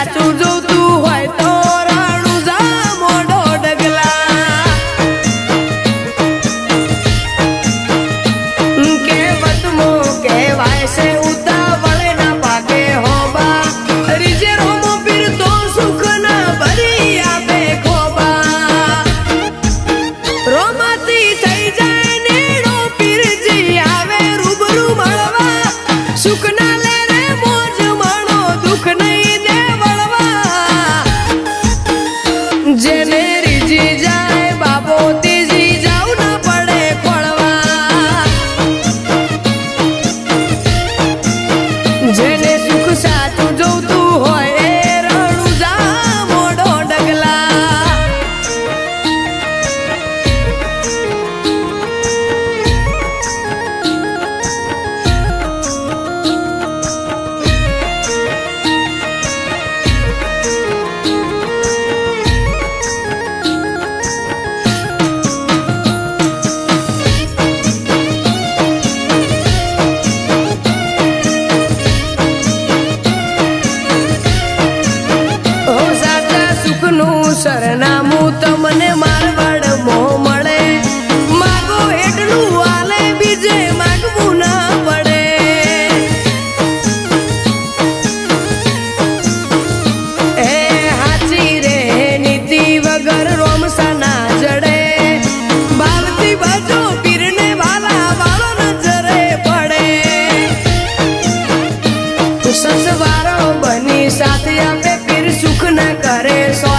સાચું જોતું હોય તો રાણું જા મોઢો ડગલા કહેવતમો કહેવાય છે ઉતાવળે ના પાકે હોબા રીજે રોમો પીર તો સુખ ના ભરી આપે ખોબા રોમાતી થઈ જાય નેડો પીરજી આવે રૂબરૂ મળવા સુખ ના લે રે મોજ માણો દુઃખ નહીં દે વળવા જેને રીજી જાય બાબો તેજી જાવ ના પડે ખોળવા જેને સુખ સાચું જોતું હોય એ રણું જા મોઢો ડગલા સરનામું તમને મારવાડ મો મળે માગો એટલું આલે બીજે માગવું ના પડે એ હાચી રે નીતિ વગર રોમસા ના જડે બાલથી બાજો પીરને વાલા વાળો નજરે પડે સંસવારો બની સાથે આપે પીર સુખ ના કરે સો